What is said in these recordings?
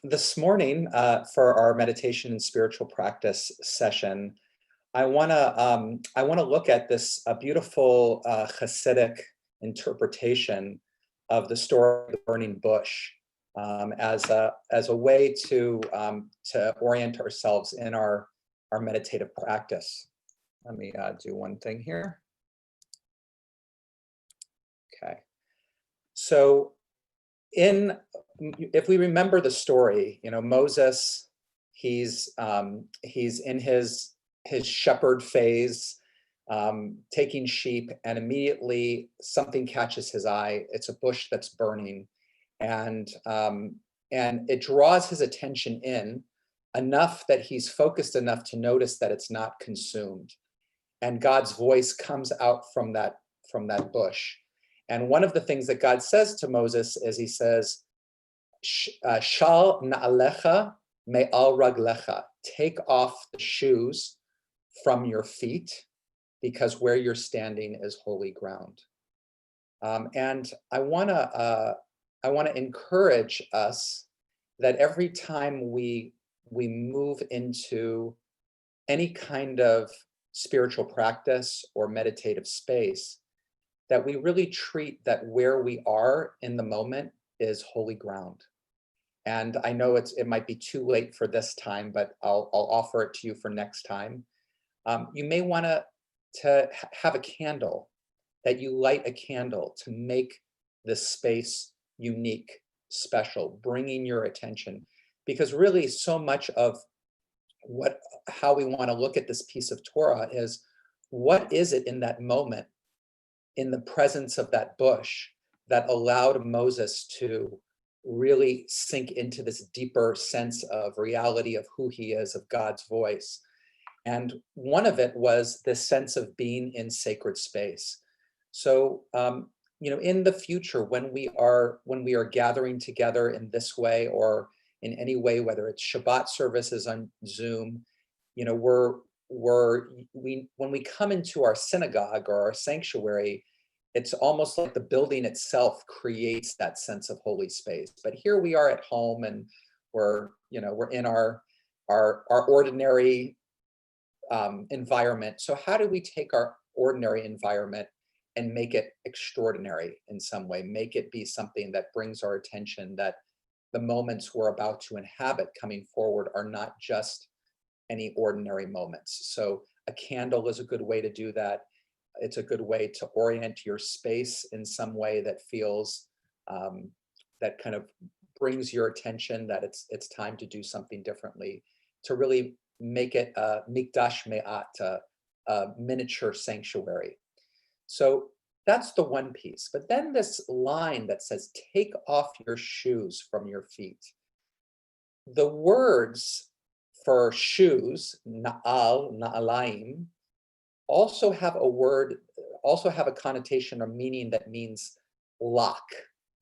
This morning, for our meditation and spiritual practice session, I want to look at this beautiful Hasidic interpretation of the story of the burning bush as a way to orient ourselves in our meditative practice. Let me do one thing here. Okay, so if we remember the story, Moses, he's in his shepherd phase, taking sheep, and immediately something catches his eye. It's a bush that's burning, and it draws his attention in enough that he's focused enough to notice that it's not consumed, and God's voice comes out from that bush. And one of the things that God says to Moses is, he says, Shal na'alecha me'al raglecha, take off the shoes from your feet, because where you're standing is holy ground. And I want to encourage us that every time we move into any kind of spiritual practice or meditative space, that we really treat that where we are in the moment is holy ground. And I know it might be too late for this time, but I'll offer it to you for next time. You may want to have a candle, that you light a candle to make this space unique, special, bringing your attention. Because really so much of how we want to look at this piece of Torah is, what is it in that moment, in the presence of that bush, that allowed Moses to really sink into this deeper sense of reality of who he is, of God's voice. And one of it was this sense of being in sacred space. So, in the future, when we are gathering together in this way, or in any way, whether it's Shabbat services on Zoom, when we come into our synagogue or our sanctuary, it's almost like the building itself creates that sense of holy space. But here we are at home, and we're in our ordinary environment. So how do we take our ordinary environment and make it extraordinary in some way, make it be something that brings our attention, that the moments we're about to inhabit coming forward are not just any ordinary moments. So a candle is a good way to do that. It's a good way to orient your space in some way that feels, that kind of brings your attention, that it's time to do something differently, to really make it a mikdash me'at, a miniature sanctuary. So that's the one piece. But then this line that says, take off your shoes from your feet. The words for shoes, na'al, na'alaim, also have a connotation or meaning that means lock,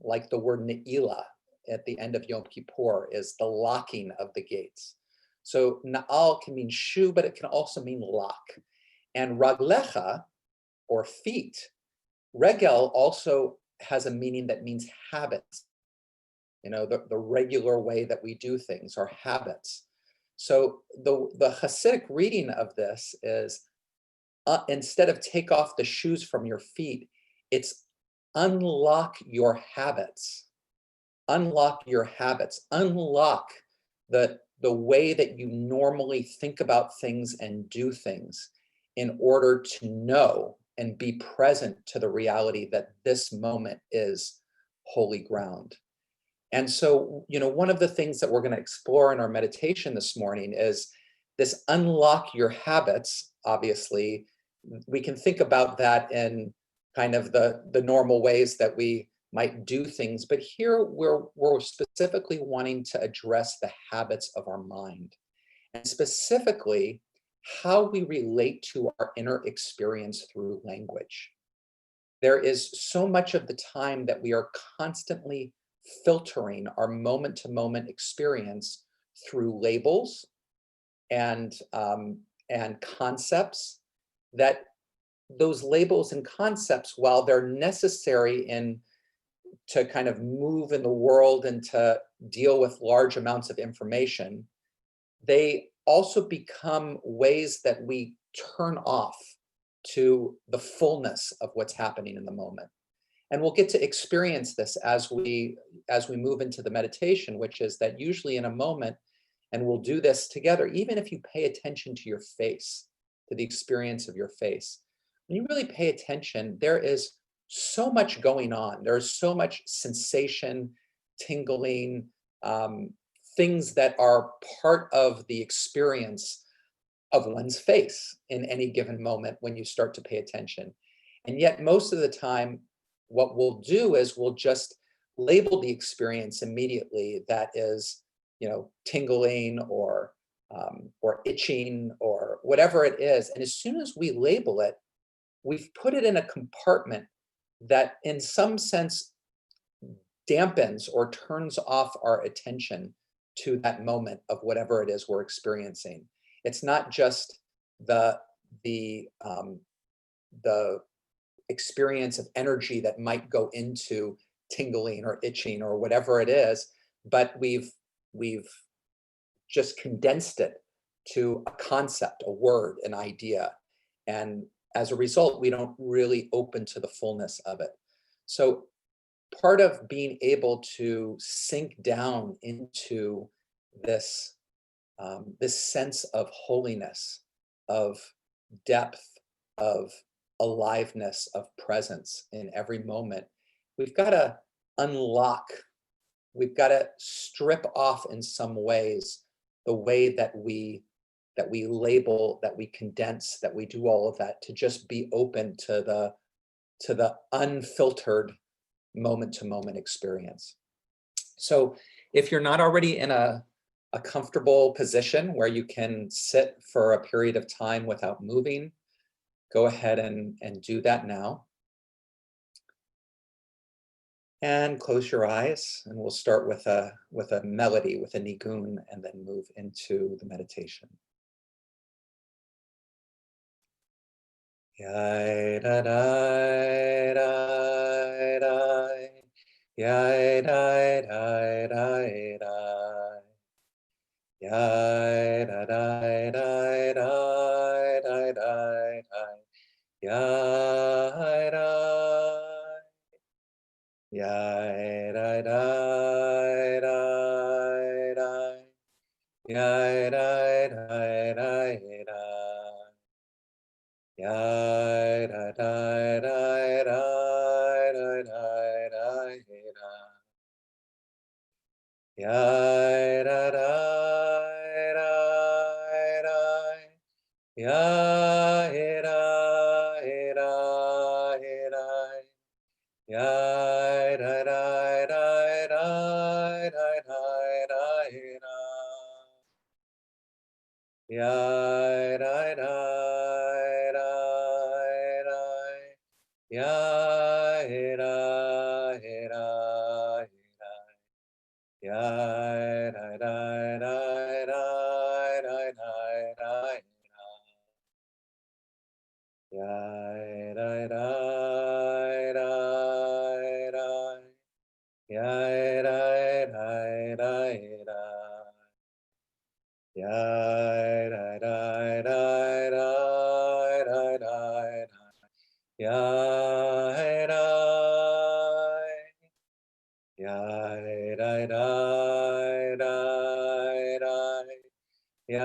like the word ne'ilah at the end of Yom Kippur is the locking of the gates. So na'al can mean shoe, but it can also mean lock. And raglecha, or feet, regel also has a meaning that means habits. The regular way that we do things, or habits. So the Hasidic reading of this is, instead of take off the shoes from your feet, it's unlock your habits. Unlock your habits. Unlock the way that you normally think about things and do things, in order to know and be present to the reality that this moment is holy ground. And so, one of the things that we're going to explore in our meditation this morning is this unlock your habits. Obviously, we can think about that in kind of the normal ways that we might do things, but here we're specifically wanting to address the habits of our mind, and specifically how we relate to our inner experience through language. There is so much of the time that we are constantly filtering our moment-to-moment experience through labels and concepts, that those labels and concepts, while they're necessary in to kind of move in the world and to deal with large amounts of information, they also become ways that we turn off to the fullness of what's happening in the moment. And we'll get to experience this as we move into the meditation, which is that usually in a moment, and we'll do this together, even if you pay attention to your face, to the experience of your face. When you really pay attention, there is so much going on. There's so much sensation, tingling, um, things that are part of the experience of one's face in any given moment when you start to pay attention. And yet, most of the time, what we'll do is we'll just label the experience immediately that is, tingling or itching or whatever it is. And as soon as we label it, we've put it in a compartment that, in some sense, dampens or turns off our attention to that moment of whatever it is we're experiencing. It's not just the the um, the experience of energy that might go into tingling or itching or whatever it is, but we've just condensed it to a concept, a word, an idea, and as a result, we don't really open to the fullness of it. So part of being able to sink down into this this sense of holiness, of depth, of aliveness, of presence in every moment, we've got to unlock, we've got to strip off in some ways the way that we label, that we condense, that we do all of that, to just be open to the unfiltered moment to moment experience. So if you're not already in a comfortable position where you can sit for a period of time without moving, go ahead and do that now. And close your eyes, and we'll start with a melody, with a nigun, and then move into the meditation. Yai da da da da, yai da da da da, yai da da da da da da da, yai da, yai da da da da, yai da da da da. Ya da da da da da da da da. Ya da da da da. Ya da da da. Ya da da da da da da da. Ya da da da da. Ya hira hira hira. Ya da da da da da da da hira. Ya da da da da. Ya da da da da. Ya da da da da da da da. Ya da. Ya da da da da. Ya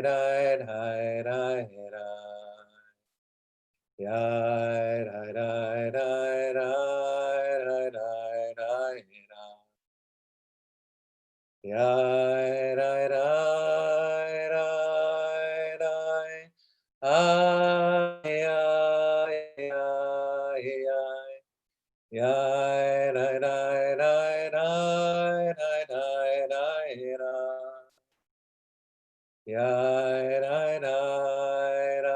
da da da da. Ya da da da da da da da. Ya da da da da. Ah, ya, ya, ya. Ya da da da da da da da da. Ya da da da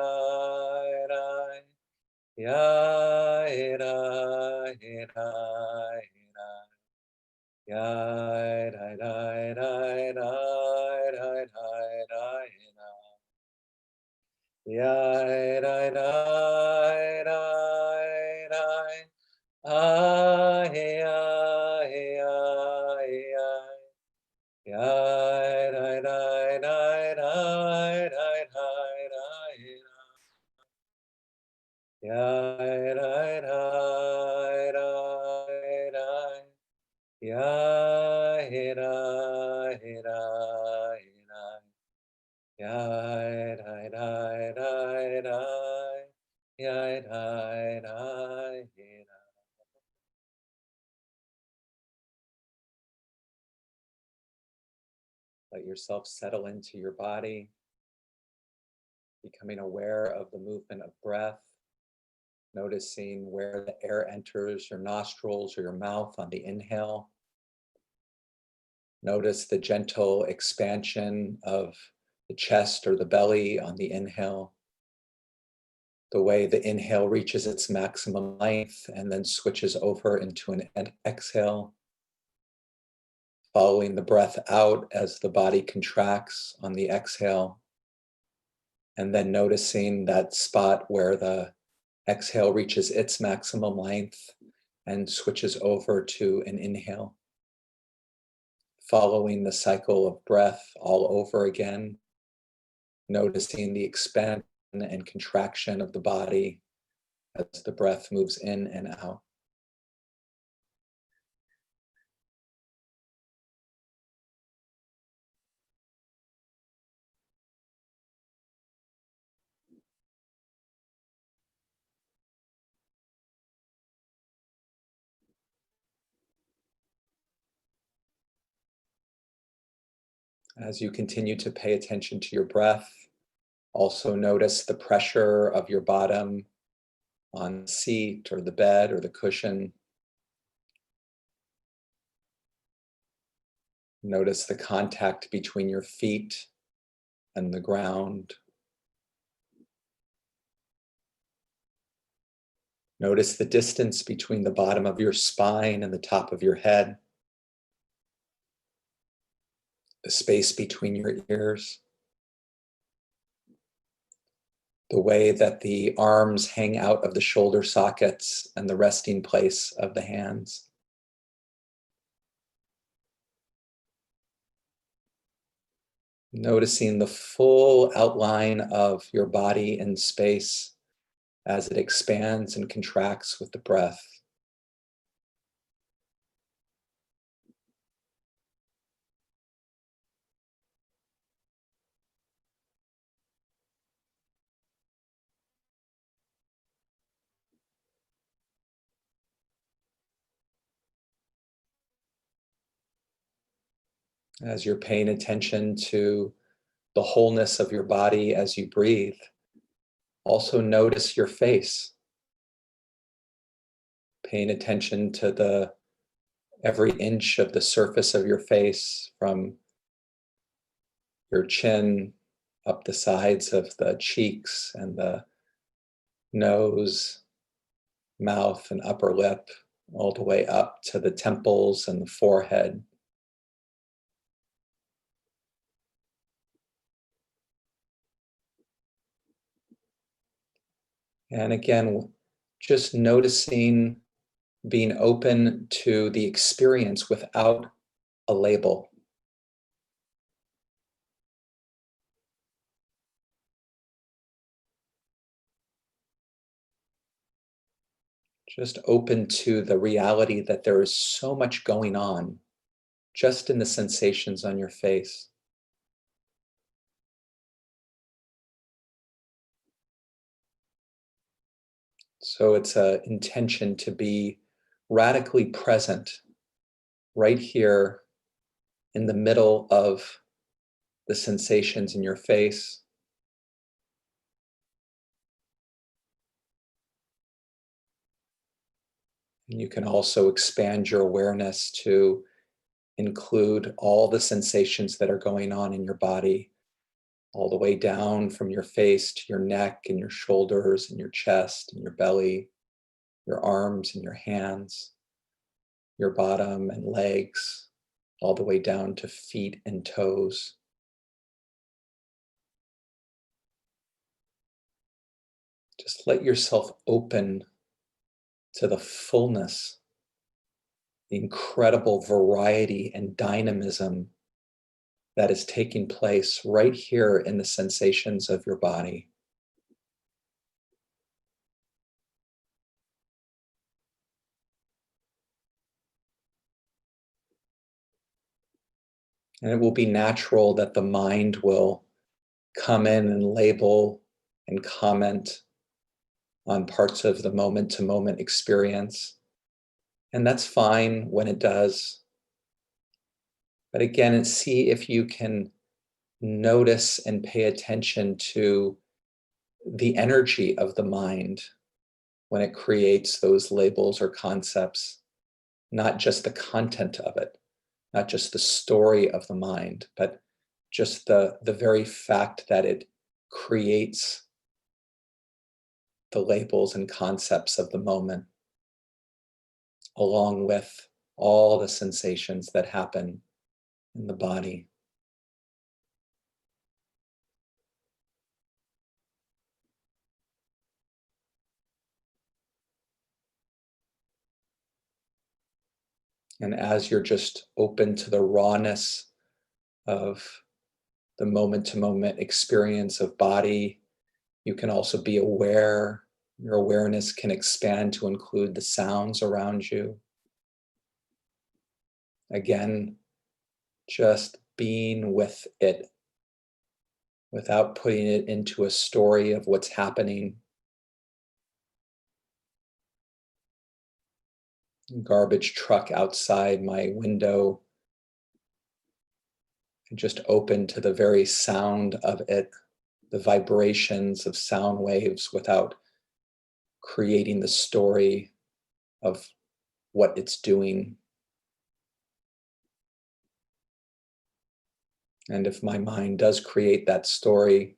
da. Ya da da da. Ya da da da da da da da. Ya da da da da. Ah, ya. Let yourself settle into your body, becoming aware of the movement of breath, noticing where the air enters your nostrils or your mouth on the inhale. Notice the gentle expansion of the chest or the belly on the inhale, the way the inhale reaches its maximum length and then switches over into an exhale, following the breath out as the body contracts on the exhale, and then noticing that spot where the exhale reaches its maximum length and switches over to an inhale. Following the cycle of breath all over again, noticing the expansion and contraction of the body as the breath moves in and out. As you continue to pay attention to your breath, also notice the pressure of your bottom on the seat or the bed or the cushion. Notice the contact between your feet and the ground. Notice the distance between the bottom of your spine and the top of your head, the space between your ears, the way that the arms hang out of the shoulder sockets and the resting place of the hands. Noticing the full outline of your body in space as it expands and contracts with the breath. As you're paying attention to the wholeness of your body as you breathe, also notice your face, paying attention to the every inch of the surface of your face, from your chin up the sides of the cheeks and the nose, mouth, and upper lip, all the way up to the temples and the forehead. And again, just noticing, being open to the experience without a label. Just open to the reality that there is so much going on just in the sensations on your face. So it's an intention to be radically present right here in the middle of the sensations in your face. And you can also expand your awareness to include all the sensations that are going on in your body, all the way down from your face to your neck and your shoulders and your chest and your belly, your arms and your hands, your bottom and legs, all the way down to feet and toes. Just let yourself open to the fullness, the incredible variety and dynamism that is taking place right here in the sensations of your body. And it will be natural that the mind will come in and label and comment on parts of the moment to moment experience. And that's fine when it does. But again, see if you can notice and pay attention to the energy of the mind when it creates those labels or concepts, not just the content of it, not just the story of the mind, but just the very fact that it creates the labels and concepts of the moment, along with all the sensations that happen in the body. And as you're just open to the rawness of the moment to moment experience of body, you can also be aware. Your awareness can expand to include the sounds around you. Again, just being with it without putting it into a story of what's happening. Garbage truck outside my window, and just open to the very sound of it, the vibrations of sound waves without creating the story of what it's doing. And if my mind does create that story,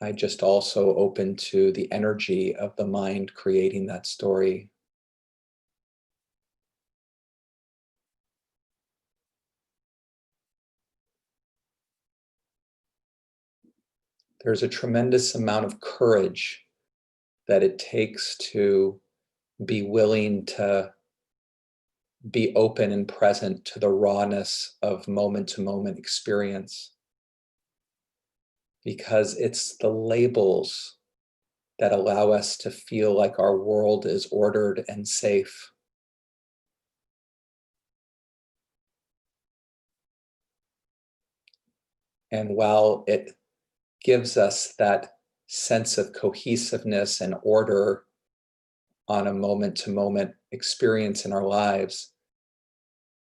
I just also open to the energy of the mind creating that story. There's a tremendous amount of courage that it takes to be willing to be open and present to the rawness of moment to moment experience, because it's the labels that allow us to feel like our world is ordered and safe. And while it gives us that sense of cohesiveness and order on a moment to moment experience in our lives,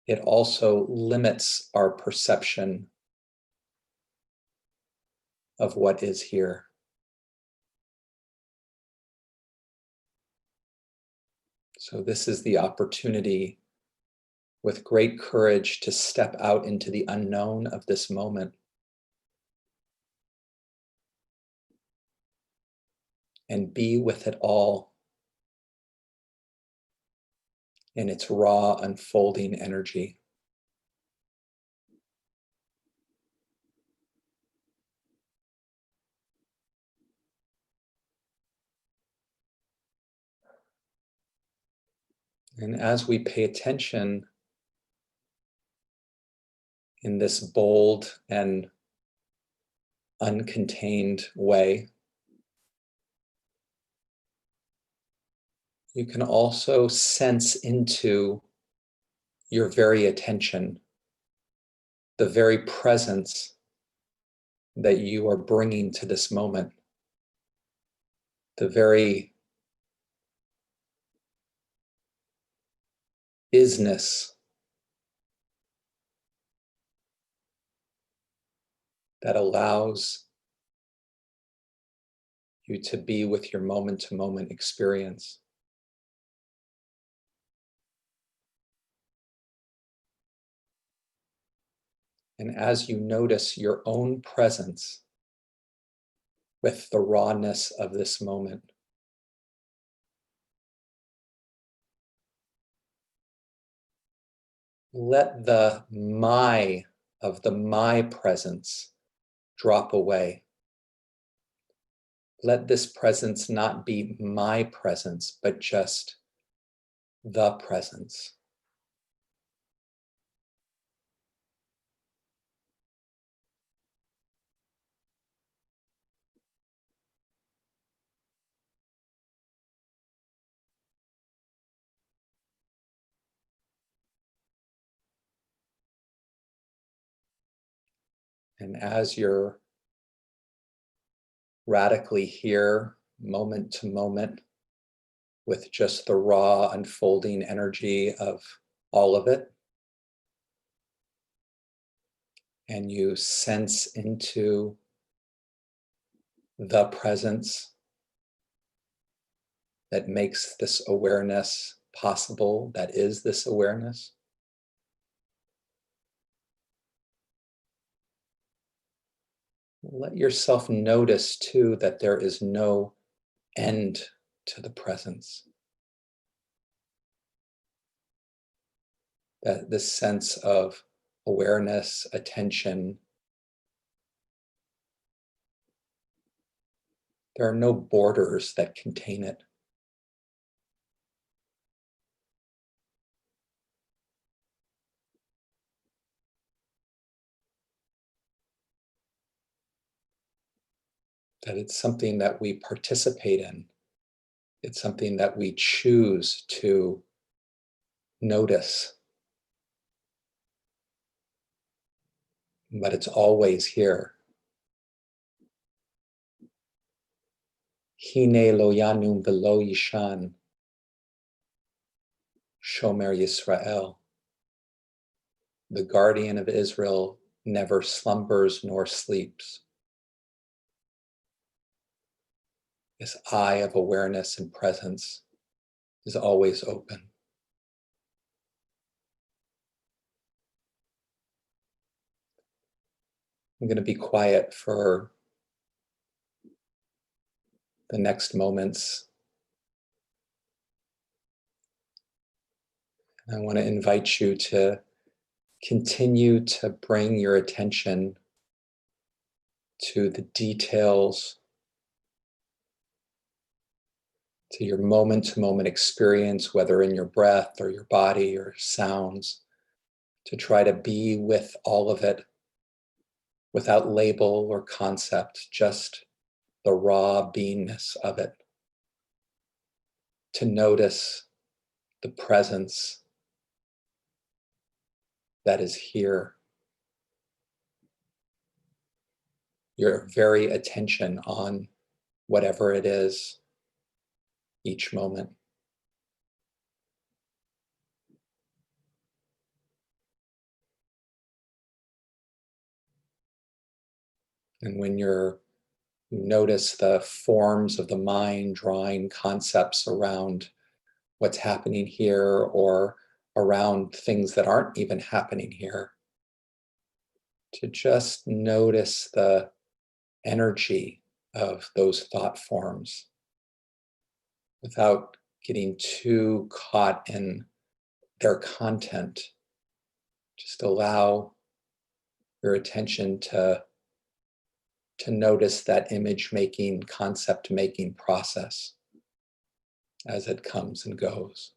it also limits our perception of what is here. So, this is the opportunity with great courage to step out into the unknown of this moment and be with it all in its raw, unfolding energy. And as we pay attention in this bold and uncontained way, you can also sense into your very attention, the very presence that you are bringing to this moment, the very isness that allows you to be with your moment to moment experience. And as you notice your own presence with the rawness of this moment, let the my of the my presence drop away. Let this presence not be my presence, but just the presence. And as you're radically here, moment to moment, with just the raw unfolding energy of all of it, and you sense into the presence that makes this awareness possible, that is this awareness. Let yourself notice too that there is no end to the presence. That this sense of awareness, attention, there are no borders that contain it. That it's something that we participate in. It's something that we choose to notice, but it's always here. Hine lo yanum velo yishan, Shomer Yisrael. The guardian of Israel never slumbers nor sleeps. This eye of awareness and presence is always open. I'm going to be quiet for the next moments. I want to invite you to continue to bring your attention to the details, to your moment-to-moment experience, whether in your breath or your body or sounds, to try to be with all of it without label or concept, just the raw beingness of it. To notice the presence that is here. Your very attention on whatever it is each moment. And when you notice the forms of the mind drawing concepts around what's happening here or around things that aren't even happening here, to just notice the energy of those thought forms without getting too caught in their content. Just allow your attention to notice that image making, concept making process as it comes and goes.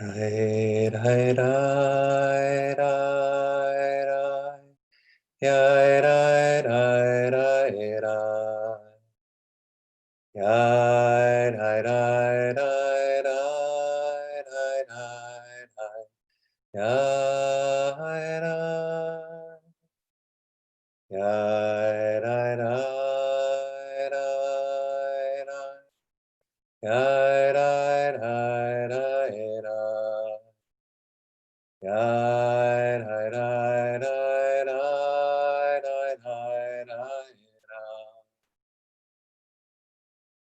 Rai, rai, rai, rai, rai. Yai, rai, rai, rai, rai. Yai, rai, rai, rai, rai, rai, rai, rai. Yai, rai. Yai, rai, rai, rai, rai. Yai, rai, rai, rai, rai. Yai, rai, rai, rai, rai, rai, rai, rai, rai.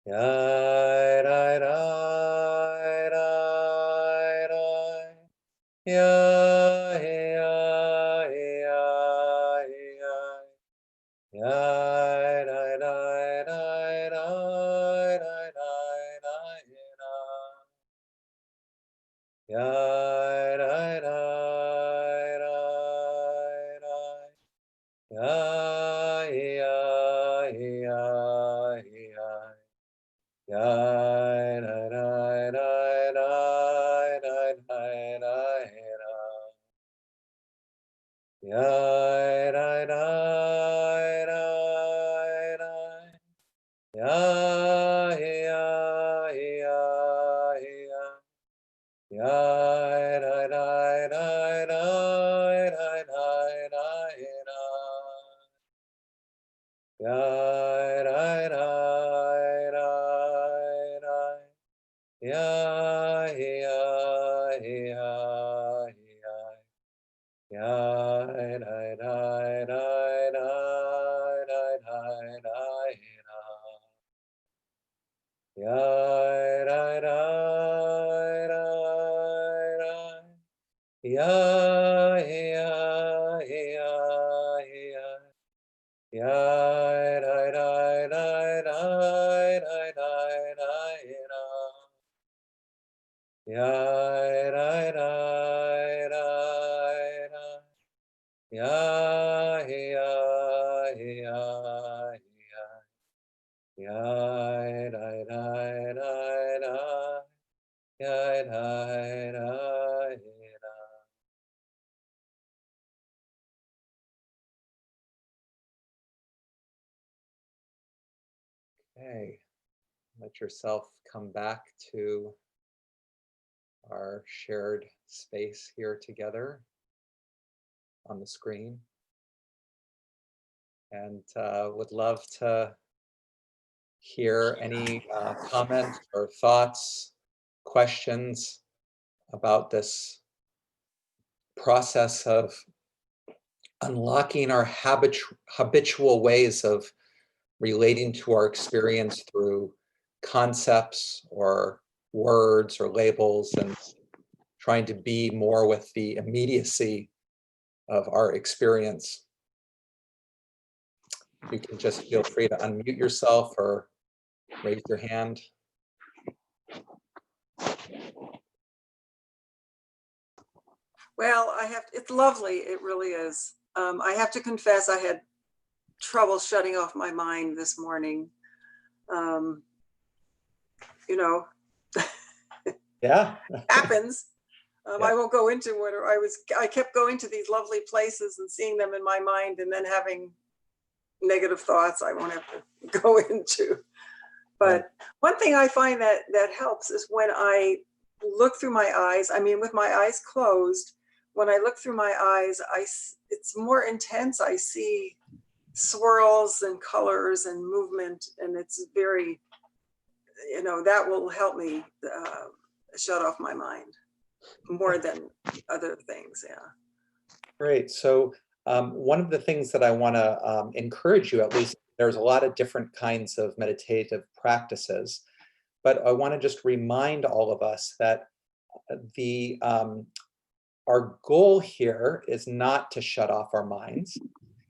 Yai, rai, rai, rai, rai. Yai, yai, yai, yai. Yai, rai, rai, rai, rai, rai, rai, rai, rai. Yai, rai, rai, rai, rai. Yai, yai, yai, yai. Yai, rai, rai, rai, rai, rai, rai, rai, rai. Yai, rai, rai, rai, rai. Yai, yai, yai, yai. Yai, rai, rai, rai, rai, rai, rai, rai, rai. Yai, rai, rai, rai, rai. Yai, yai, yai, yai. Yai, rai, rai, rai, rai, rai, rai, rai, rai. Yai, rai, rai, rai, rai. Yai, yai, yai, yai. Yai, rai, rai, rai, rai, rai, rai, rai, rai. Yai, rai, rai, rai, rai. Yai, yai, yai, yai. Yai, rai, rai, rai, rai. Yai, rai, rai, rai. Okay, let yourself come back to our shared space here together on the screen, and would love to hear any comments or thoughts, questions about this process of unlocking our habitual ways of relating to our experience through concepts or words or labels, and trying to be more with the immediacy of our experience. You can just feel free to unmute yourself or raise your hand. Well, it's lovely. It really is. I have to confess, I had trouble shutting off my mind this morning. Um, you know, Yeah. happens. Yeah. I won't go into what I kept going to these lovely places and seeing them in my mind and then having negative thoughts I won't have to go into. But one thing I find that helps is when I look through my eyes, I mean, with my eyes closed, when I look through my eyes, it's more intense. I see swirls and colors and movement, and it's very, that will help me shut off my mind more than other things. Yeah. Great. So one of the things that I want to encourage you, at least, there's a lot of different kinds of meditative practices, but I want to just remind all of us that the our goal here is not to shut off our minds,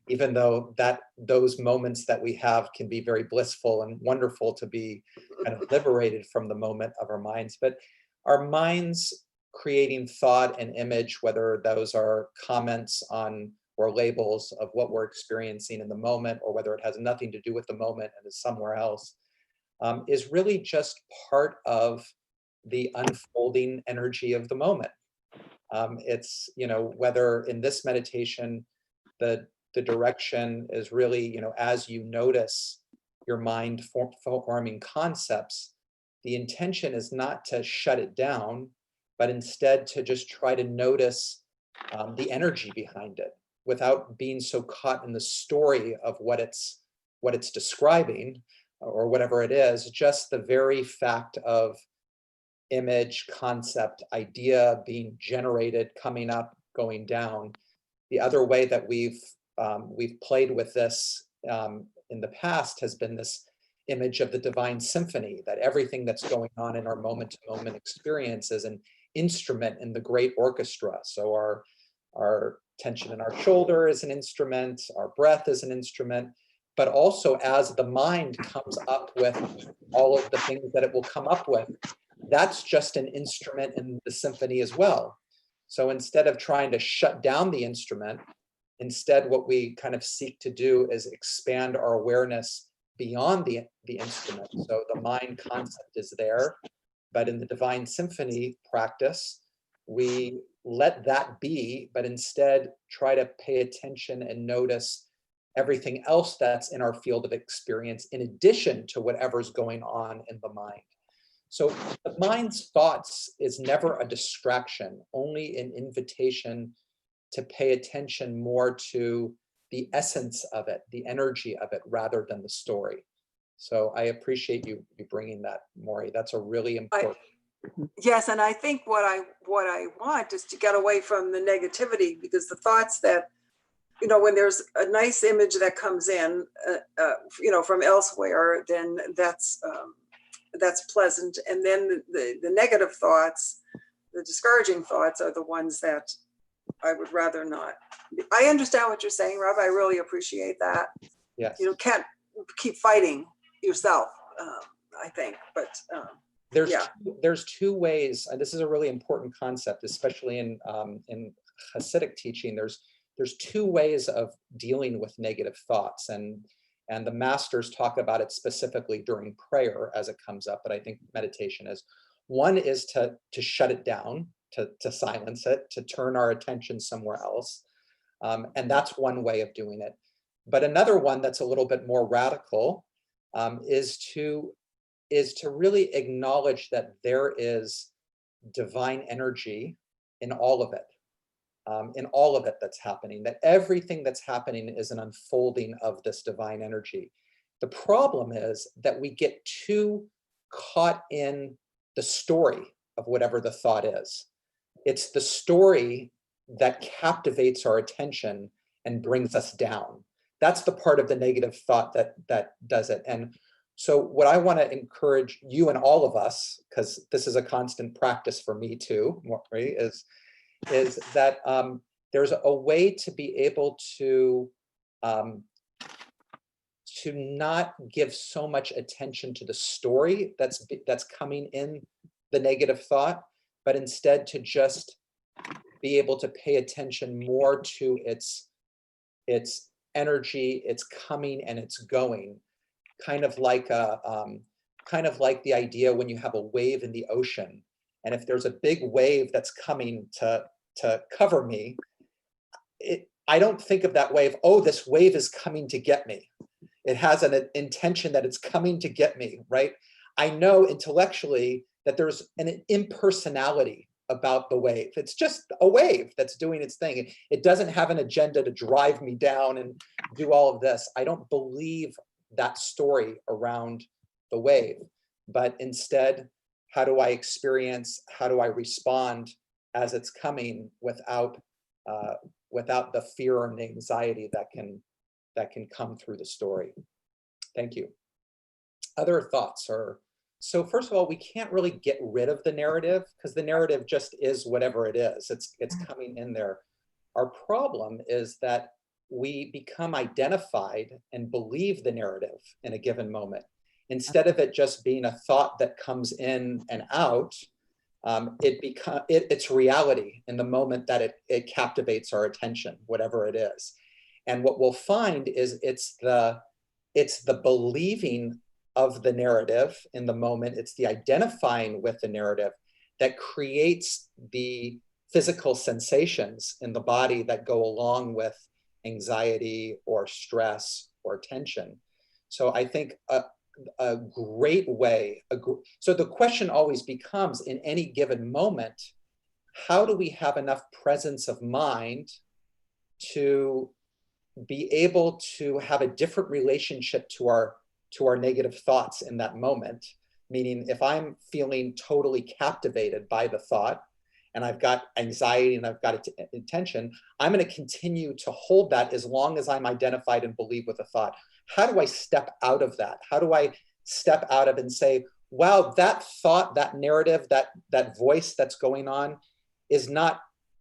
even though those moments that we have can be very blissful and wonderful to be kind of liberated from the moment of our minds. But our minds creating thought and image, whether those are comments on or labels of what we're experiencing in the moment, or whether it has nothing to do with the moment and is somewhere else, is really just part of the unfolding energy of the moment. It's, whether in this meditation, the direction is really, as you notice your mind forming concepts, the intention is not to shut it down, but instead to just try to notice the energy behind it without being so caught in the story of what it's describing or whatever it is, just the very fact of image, concept, idea being generated, coming up, going down. The other way that we've played with this in the past has been this image of the divine symphony, that everything that's going on in our moment-to-moment experience is an instrument in the great orchestra. So our tension in our shoulder is an instrument, our breath is an instrument, but also as the mind comes up with all of the things that it will come up with, that's just an instrument in the symphony as well. So instead of trying to shut down the instrument, instead what we kind of seek to do is expand our awareness beyond the instrument. So the mind concept is there, but in the divine symphony practice, we let that be, but instead try to pay attention and notice everything else that's in our field of experience in addition to whatever's going on in the mind. So the mind's thoughts is never a distraction, only an invitation to pay attention more to the essence of it, the energy of it, rather than the story. So I appreciate you bringing that, Maury. That's a really important. Yes, and I think what I want is to get away from the negativity, because the thoughts that, when there's a nice image that comes in, from elsewhere, then that's pleasant. And then the negative thoughts, the discouraging thoughts, are the ones that I would rather not. I understand what you're saying, Rob. I really appreciate that. Yes. You can't keep fighting yourself, I think, but there's two ways, and this is a really important concept, especially in Hasidic teaching. There's two ways of dealing with negative thoughts, and the masters talk about it specifically during prayer as it comes up, but I think meditation is. One is to shut it down, to silence it, to turn our attention somewhere else. And that's one way of doing it. But another one that's a little bit more radical is to really acknowledge that there is divine energy in all of it that's happening, that everything that's happening is an unfolding of this divine energy. The problem is that we get too caught in the story of whatever the thought is. It's the story that captivates our attention and brings us down. That's the part of the negative thought that does it. And so what I want to encourage you and all of us, because this is a constant practice for me too, Maury, is that there's a way to be able to not give so much attention to the story that's coming in the negative thought, but instead to just be able to pay attention more to its energy, its coming and its going, kind of like the idea when you have a wave in the ocean, and if there's a big wave that's coming to cover me, I don't think of that wave, oh, this wave is coming to get me. It has an intention that it's coming to get me, right? I know intellectually that there's an impersonality about the wave. It's just a wave that's doing its thing. It doesn't have an agenda to drive me down and do all of this. I don't believe that story around the wave, but instead, how do I experience, how do I respond as it's coming without the fear and anxiety that can come through the story. Thank you. Other thoughts are, so first of all, we can't really get rid of the narrative because the narrative just is whatever it is. It's coming in there. Our problem is that we become identified and believe the narrative in a given moment. Instead of it just being a thought that comes in and out, it's reality in the moment that it captivates our attention, whatever it is. And what we'll find is it's the believing of the narrative in the moment. It's the identifying with the narrative that creates the physical sensations in the body that go along with anxiety or stress or tension. So I think a great way, so the question always becomes, in any given moment, how do we have enough presence of mind to be able to have a different relationship to our negative thoughts in that moment? Meaning, if I'm feeling totally captivated by the thought and I've got anxiety and I've got attention, I'm going to continue to hold that as long as I'm identified and believe with the thought. How do I step out of that? How do I step out of and say, wow, that thought, that narrative, that voice that's going on is not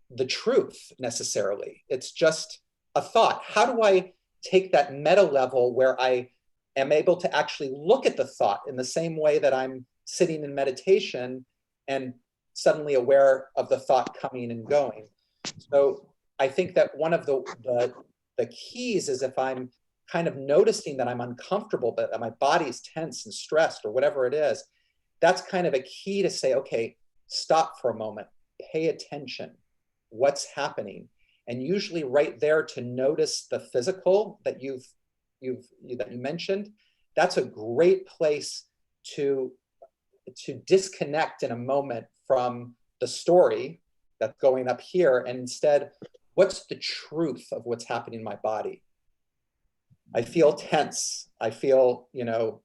the truth necessarily. It's just a thought. How do I take that meta level where I am able to actually look at the thought in the same way that I'm sitting in meditation and suddenly aware of the thought coming and going? So I think that one of the keys is, if I'm kind of noticing that I'm uncomfortable, but that my body's tense and stressed or whatever it is, that's kind of a key to say, okay, stop for a moment, pay attention, what's happening. And usually right there, to notice the physical that you mentioned, that's a great place to disconnect in a moment from the story that's going up here, and instead, what's the truth of what's happening in my body? I feel tense. I feel,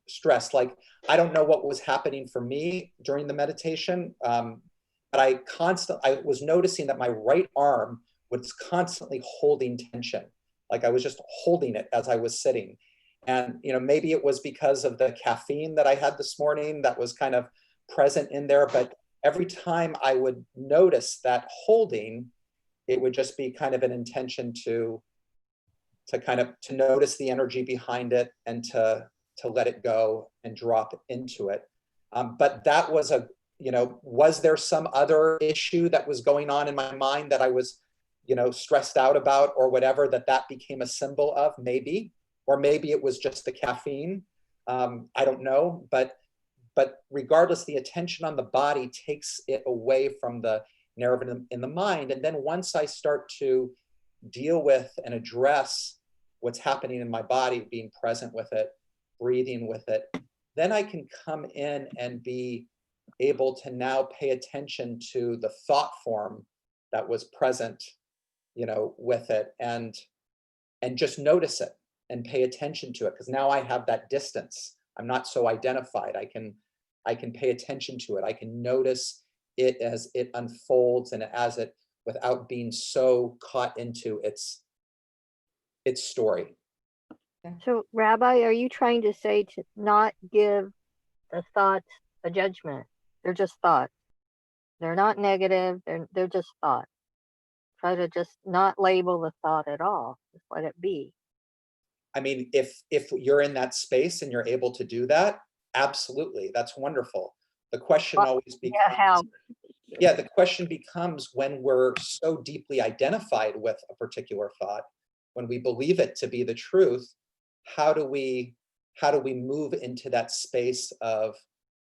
stressed. Like, I don't know what was happening for me during the meditation, but I was noticing that my right arm was constantly holding tension. Like, I was just holding it as I was sitting. And, maybe it was because of the caffeine that I had this morning that was kind of present in there. But every time I would notice that holding, it would just be kind of an intention to notice the energy behind it and to let it go and drop into it. But that was was there some other issue that was going on in my mind that I was, stressed out about or whatever, that became a symbol of? Maybe, or maybe it was just the caffeine. I don't know, but regardless, the attention on the body takes it away from the narrative in the mind. And then once I start to deal with and address what's happening in my body, being present with it, breathing with it, then I can come in and be able to now pay attention to the thought form that was present, with it, and just notice it and pay attention to it. Because now I have that distance. I'm not so identified. I can pay attention to it. I can notice it as it unfolds and as it, without being so caught into its story. So, Rabbi, are you trying to say to not give the thoughts a judgment? They're just thoughts. They're not negative. They're just thoughts. Try to just not label the thought at all. Just let it be. I mean, if you're in that space and you're able to do that, absolutely, that's wonderful. The question always becomes, how? Yeah, the question becomes, when we're so deeply identified with a particular thought, when we believe it to be the truth, how do we move into that space of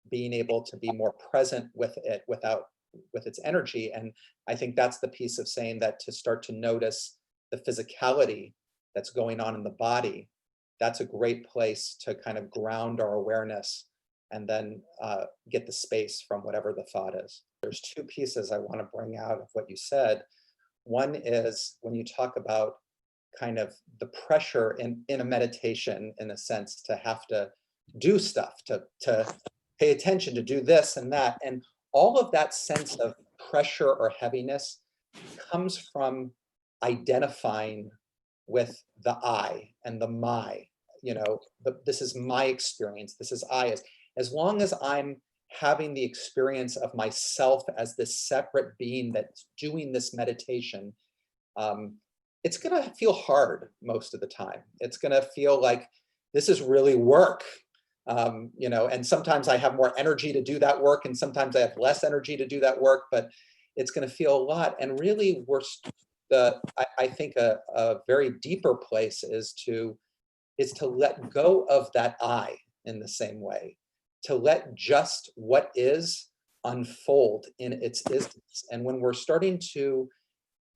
being able to be more present with it with its energy? And I think that's the piece of saying that, to start to notice the physicality that's going on in the body, that's a great place to kind of ground our awareness and then get the space from whatever the thought is. There's two pieces I want to bring out of what you said. One is when you talk about kind of the pressure in a meditation, in a sense, to have to do stuff, to pay attention, to do this and that. And all of that sense of pressure or heaviness comes from identifying with the I and the my. This is my experience. This is I. As long as I'm having the experience of myself as this separate being that's doing this meditation, it's going to feel hard most of the time. It's going to feel like this is really work, and sometimes I have more energy to do that work, and sometimes I have less energy to do that work, but it's going to feel a lot. And really, I think a very deeper place is to let go of that I, in the same way, to let just what is unfold in its isness. And when we're starting to,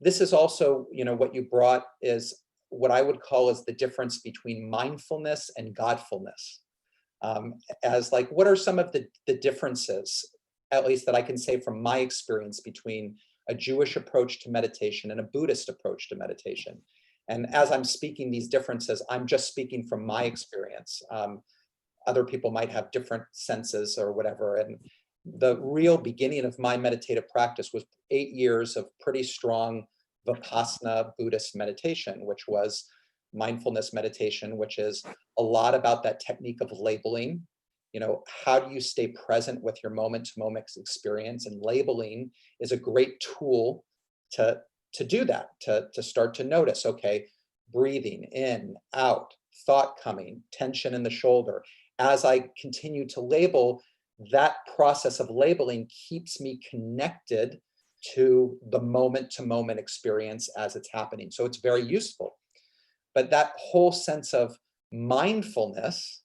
this is also, what you brought is what I would call is the difference between mindfulness and godfulness. As like, what are some of the differences, at least that I can say from my experience, between a Jewish approach to meditation and a Buddhist approach to meditation? And as I'm speaking these differences, I'm just speaking from my experience. Other people might have different senses or whatever. And the real beginning of my meditative practice was 8 years of pretty strong Vipassana Buddhist meditation, which was mindfulness meditation, which is a lot about that technique of labeling. How do you stay present with your moment-to-moment experience? And labeling is a great tool to do that, to start to notice, okay, breathing in, out, thought coming, tension in the shoulder. As I continue to label, that process of labeling keeps me connected to the moment-to-moment experience as it's happening. So it's very useful. But that whole sense of mindfulness,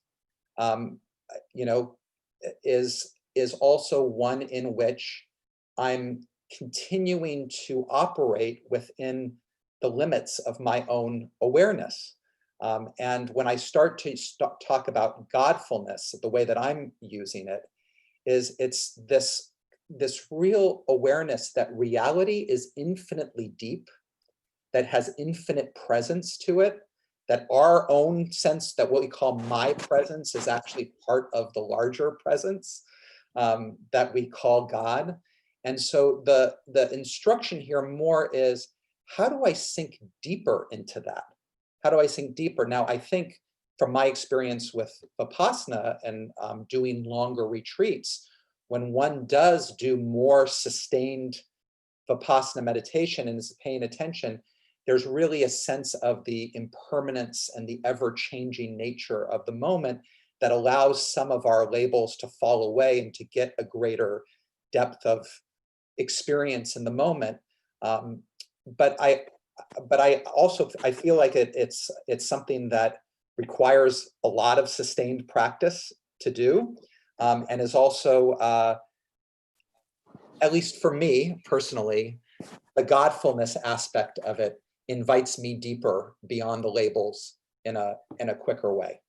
is also one in which I'm continuing to operate within the limits of my own awareness. And when I start to talk about godfulness, the way that I'm using it is it's this real awareness that reality is infinitely deep, that has infinite presence to it, that our own sense, that what we call my presence, is actually part of the larger presence that we call God. And so the instruction here more is, how do I sink deeper into that? How do I sink deeper? Now, I think from my experience with Vipassana and doing longer retreats, when one does do more sustained Vipassana meditation and is paying attention, there's really a sense of the impermanence and the ever-changing nature of the moment that allows some of our labels to fall away and to get a greater depth of experience in the moment. But I also feel like it's something that requires a lot of sustained practice to do, and is also, at least for me personally, the godfulness aspect of it invites me deeper beyond the labels in a quicker way.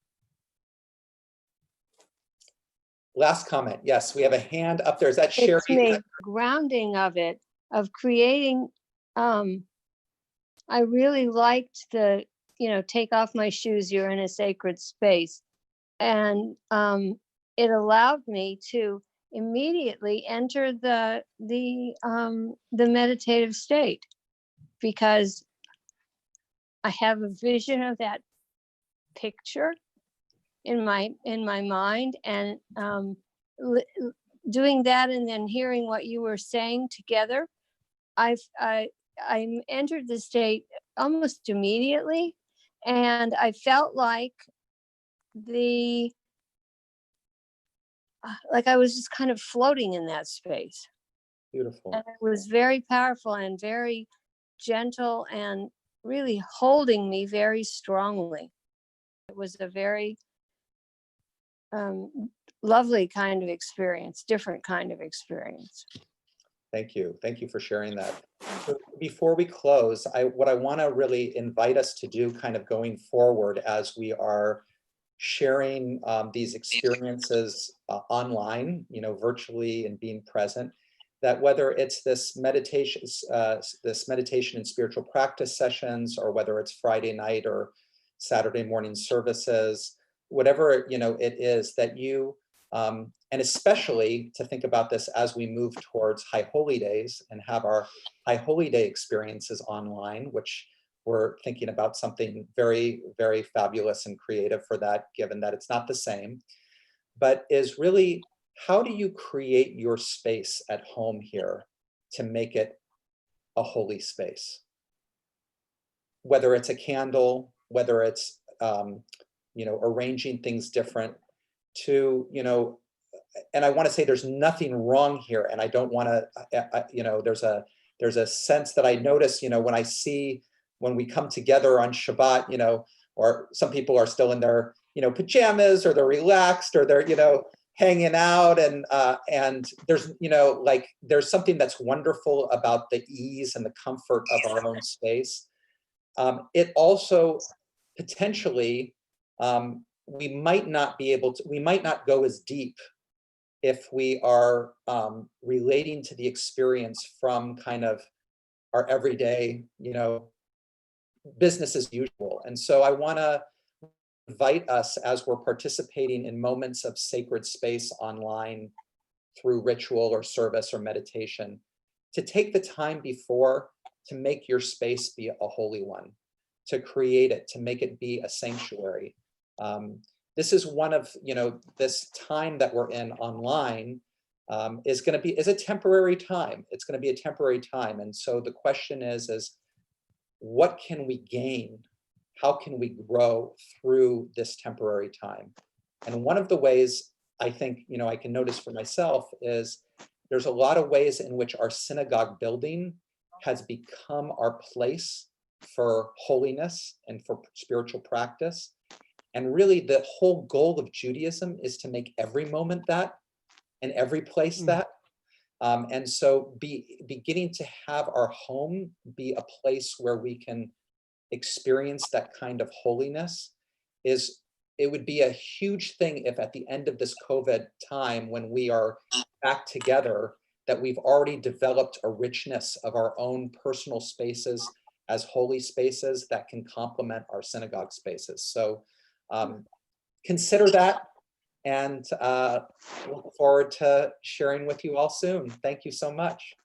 Last comment. Yes, we have a hand up there. Is that Sherry? It's me. Grounding of it, of creating. I really liked the, take off my shoes, you're in a sacred space. And it allowed me to immediately enter the meditative state, because I have a vision of that picture in my mind, and doing that and then hearing what you were saying together, I entered the state almost immediately, and I felt like I was just kind of floating in that space. Beautiful. And it was very powerful and very gentle and really holding me very strongly. It was a very lovely kind of experience, different kind of experience. Thank you. Thank you for sharing that. So before we close, what I want to really invite us to do kind of going forward as we are sharing these experiences online, virtually, and being present, that whether it's this meditation and spiritual practice sessions, or whether it's Friday night or Saturday morning services, whatever it is that you, and especially to think about this as we move towards High Holy Days and have our High Holy Day experiences online, which we're thinking about something very, very fabulous and creative for that, given that it's not the same, but is really, how do you create your space at home here to make it a holy space? Whether it's a candle, whether it's, arranging things different to, and I want to say there's nothing wrong here. And I don't want to, there's a sense that I notice, when we come together on Shabbat, or some people are still in their pajamas, or they're relaxed, or they're, hanging out, and there's, like, there's something that's wonderful about the ease and the comfort of our own space. It also potentially, we might not go as deep if we are relating to the experience from kind of our everyday, business as usual. And so I want to invite us, as we're participating in moments of sacred space online through ritual or service or meditation, to take the time before to make your space be a holy one, to create it, to make it be a sanctuary. This is one of, this time that we're in online is a temporary time. It's going to be a temporary time. And so the question is what can we gain? How can we grow through this temporary time? And one of the ways I think, I can notice for myself is there's a lot of ways in which our synagogue building has become our place for holiness and for spiritual practice. And really the whole goal of Judaism is to make every moment that, and every place that. And so beginning to have our home be a place where we can experience that kind of holiness it would be a huge thing if at the end of this COVID time, when we are back together, that we've already developed a richness of our own personal spaces as holy spaces that can complement our synagogue spaces. So consider that, and look forward to sharing with you all soon. Thank you so much.